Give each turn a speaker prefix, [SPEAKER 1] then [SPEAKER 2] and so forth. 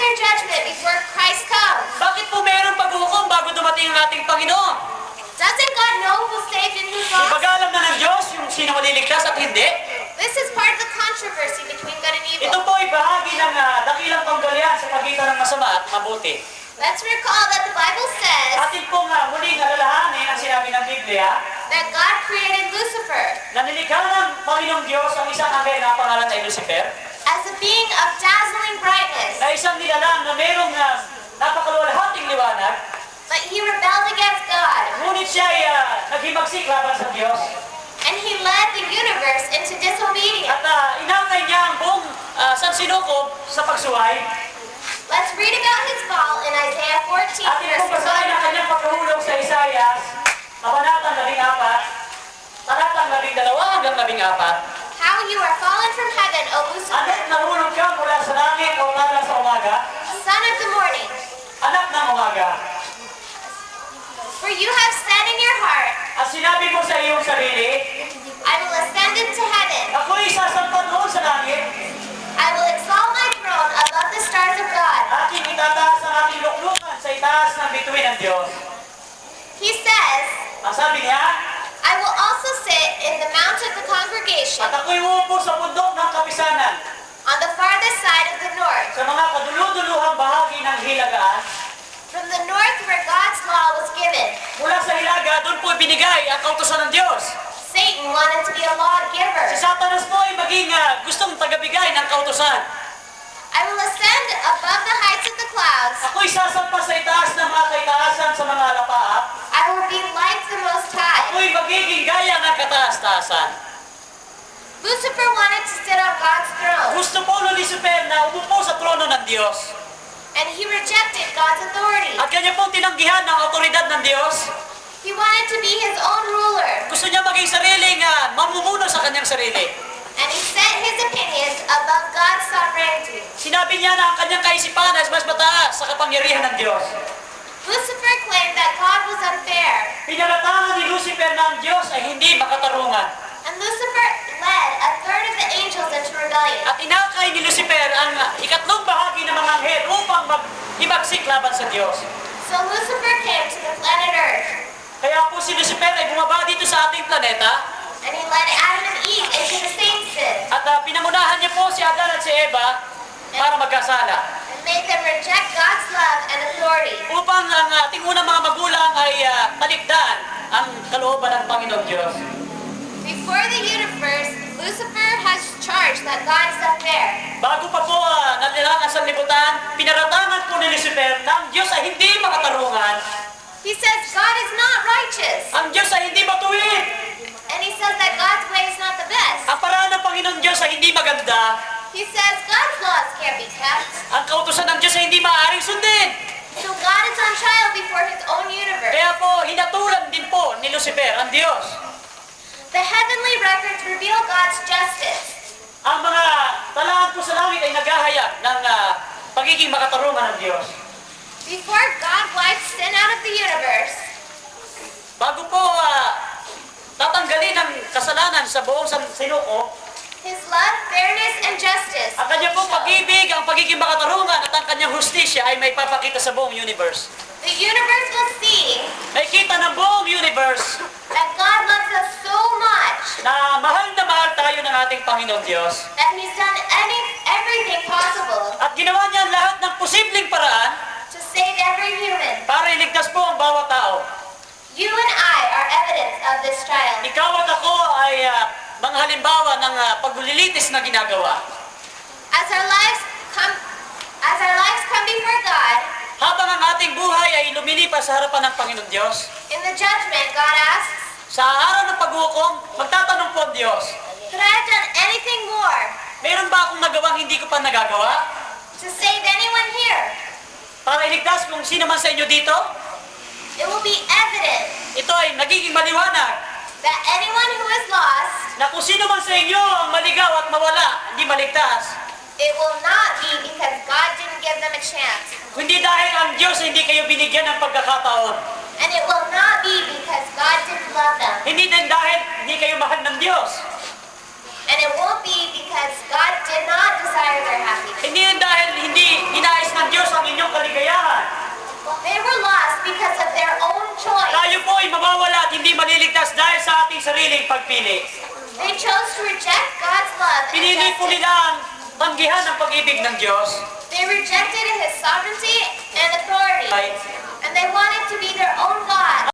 [SPEAKER 1] there judgment before Christ comes?
[SPEAKER 2] Bakit po mayroong paghukom bago dumating ang ating Panginoon?
[SPEAKER 1] Doesn't God know who's saved and who's
[SPEAKER 2] Di ba
[SPEAKER 1] lost?
[SPEAKER 2] alam na ng Diyos yung sino maliligtas at hindi?
[SPEAKER 1] This is part of the controversy between good and
[SPEAKER 2] Ito
[SPEAKER 1] evil.
[SPEAKER 2] po ay bahagi ng dakilang panggalian sa pagitan ng masama at mabuti.
[SPEAKER 1] Let's recall that the Bible says
[SPEAKER 2] Atin pong muling alalahanin ang sinabi ng Biblia
[SPEAKER 1] that God created Lucifer
[SPEAKER 2] na nilikha ng Panginoong Diyos ang isang anghel na pangalan ay Lucifer,
[SPEAKER 1] as a being of dazzling brightness,
[SPEAKER 2] na isang nilalang na mayroong napakaluwalhating liwanag,
[SPEAKER 1] but he rebelled against God,
[SPEAKER 2] ngunit siya ay naghimagsik laban sa Diyos.
[SPEAKER 1] and he led the universe into disobedience.
[SPEAKER 2] At inangay niya ang buong sansinukob sa pagsuway.
[SPEAKER 1] Let's read about his fall in Isaiah 14,
[SPEAKER 2] Atin
[SPEAKER 1] verse
[SPEAKER 2] pong basahin ang
[SPEAKER 1] 1.
[SPEAKER 2] kanyang pagkahulog sa Isaias, kabanatang 14, talatang 12 hanggang 14.
[SPEAKER 1] How you are fallen from heaven, O Lucifer,
[SPEAKER 2] Anak, nahulog ka mula sa langit o mula sa umaga,
[SPEAKER 1] son of the morning.
[SPEAKER 2] anak ng umaga.
[SPEAKER 1] For you have said in your heart,
[SPEAKER 2] At sinabi mo sa iyong sarili,
[SPEAKER 1] I will ascend into heaven.
[SPEAKER 2] ako'y sasampan noon sa langit,
[SPEAKER 1] I will exalt my throne above the stars of God.
[SPEAKER 2] aking itataas ang aking luklukan sa itaas ng bituin ng Diyos.
[SPEAKER 1] He says,
[SPEAKER 2] Ang sabi niya,
[SPEAKER 1] I will also sit in the mount of the congregation
[SPEAKER 2] at ako'y uupo sa bundok ng kapisanan,
[SPEAKER 1] on the farthest side of the north,
[SPEAKER 2] sa mga kaduluduluhang bahagi ng hilagaan.
[SPEAKER 1] from the north where God's law was given.
[SPEAKER 2] Mula sa hilaga, doon po binigay ang kautusan ng Diyos.
[SPEAKER 1] Satan wanted to be a lawgiver.
[SPEAKER 2] Si Satanas po ay maging gustong tagabigay ng kautusan.
[SPEAKER 1] I will ascend above the heights of the clouds.
[SPEAKER 2] Ako'y sasampa sa itaas ng mga kaitaasan sa mga alapaap.
[SPEAKER 1] I will be like the Most High.
[SPEAKER 2] Ako'y magiging gaya ng kataas-taasan.
[SPEAKER 1] Lucifer wanted to sit on God's throne,
[SPEAKER 2] Gusto po ni Lucifer na umupo sa trono ng Diyos.
[SPEAKER 1] and he rejected God's authority.
[SPEAKER 2] At kanya pong tinanggihan ng autoridad ng Diyos.
[SPEAKER 1] He wanted to be his own ruler,
[SPEAKER 2] Gusto niya maging sariling mamumuno sa kanyang sarili.
[SPEAKER 1] and he set his opinions above God's sovereignty.
[SPEAKER 2] Sinabi niya na ang kanyang kaisipan ay mas mataas sa kapangyarihan ng Diyos.
[SPEAKER 1] Lucifer claimed that God was unfair,
[SPEAKER 2] Pinalatangan ni Lucifer na ang Diyos ay hindi makatarungan.
[SPEAKER 1] and Lucifer led a third of the angels into rebellion.
[SPEAKER 2] At inakay ni Lucifer ang ikatlong bahagi ng mga anghel upang maghimagsik laban sa Diyos.
[SPEAKER 1] So Lucifer came to the planet Earth,
[SPEAKER 2] Kaya po si Lucifer ay bumaba dito sa ating planeta
[SPEAKER 1] and he led Adam and Eve into the same sin,
[SPEAKER 2] at pinamunahan niya po si Adan at si Eva para magkasala.
[SPEAKER 1] and made them reject God's love and authority.
[SPEAKER 2] Upang ang ating unang mga magulang ay talikdan ang kalooban ng Panginoon Diyos.
[SPEAKER 1] Before the universe, Lucifer has charged that God is unfair.
[SPEAKER 2] Bago pa po nalilang ang sanlibutan, pinaratangan po ni Lucifer na ang Diyos ay hindi makatarungan.
[SPEAKER 1] He says God is not righteous,
[SPEAKER 2] Ang Diyos ay hindi matuwid.
[SPEAKER 1] and he says that God's way is not the best.
[SPEAKER 2] Ang paraan ng Panginoon Diyos ay hindi maganda.
[SPEAKER 1] He says God's laws can't be kept.
[SPEAKER 2] Ang kautusan ng Diyos ay hindi maaaring sundin.
[SPEAKER 1] So God is on trial before his own universe.
[SPEAKER 2] Kaya po, hinatulan din po ni Lucifer ang Diyos.
[SPEAKER 1] The heavenly records reveal God's justice.
[SPEAKER 2] Ang mga talaan po sa langit ay naghahayag ng pagiging makatarungan ng Diyos.
[SPEAKER 1] Before God wipes sin out of the universe,
[SPEAKER 2] Bago po tatanggalin ang kasalanan sa buong sinuko,
[SPEAKER 1] his love, fairness, and justice
[SPEAKER 2] ang kanya pong
[SPEAKER 1] will show.
[SPEAKER 2] pag-ibig, ang pagiging makatarungan at ang kanyang hustisya ay may papakita sa buong universe.
[SPEAKER 1] The universe will see
[SPEAKER 2] May kita ng buong universe
[SPEAKER 1] that God loves us so much
[SPEAKER 2] na mahal tayo ng ating Panginoon Diyos.
[SPEAKER 1] that he's done everything possible
[SPEAKER 2] At ginawa niya ang lahat ng posibleng paraan
[SPEAKER 1] to save every human.
[SPEAKER 2] para iligtas po ang bawat tao.
[SPEAKER 1] You and I are evidence of this trial.
[SPEAKER 2] Ikaw at ako ay mga halimbawa ng paglilitis na ginagawa.
[SPEAKER 1] As our lives come before God,
[SPEAKER 2] Habang ang ating buhay ay lumilipas sa harapan ng Panginoon Diyos,
[SPEAKER 1] in the judgment, God asks,
[SPEAKER 2] sa araw ng paghukom, magtatanong po ang Diyos,
[SPEAKER 1] could I have done anything more
[SPEAKER 2] meron ba akong nagawang hindi ko pa nagagawa?
[SPEAKER 1] to save anyone here?
[SPEAKER 2] Para iligtas kung sino man sa inyo dito?
[SPEAKER 1] It will be evident
[SPEAKER 2] Ito ay nagiging maliwanag
[SPEAKER 1] that anyone who is lost,
[SPEAKER 2] na kung sino man sa inyo ang maligaw at mawala, hindi maligtas.
[SPEAKER 1] it will not be because God didn't give them a chance.
[SPEAKER 2] Kundi dahil ang Diyos hindi kayo binigyan ng pagkakataon.
[SPEAKER 1] And it will not be because God didn't love them.
[SPEAKER 2] Hindi din dahil hindi kayo mahal ng Diyos.
[SPEAKER 1] And it won't be because God did not desire their happiness.
[SPEAKER 2] Hindi din dahil hindi hinais ng Diyos sariling pagpili.
[SPEAKER 1] They chose to reject God's love and
[SPEAKER 2] Pinili po
[SPEAKER 1] justice.
[SPEAKER 2] nila ang tanggihan ng pag-ibig ng Diyos.
[SPEAKER 1] They rejected His sovereignty and authority,
[SPEAKER 2] Ay,
[SPEAKER 1] and they wanted to be their own God.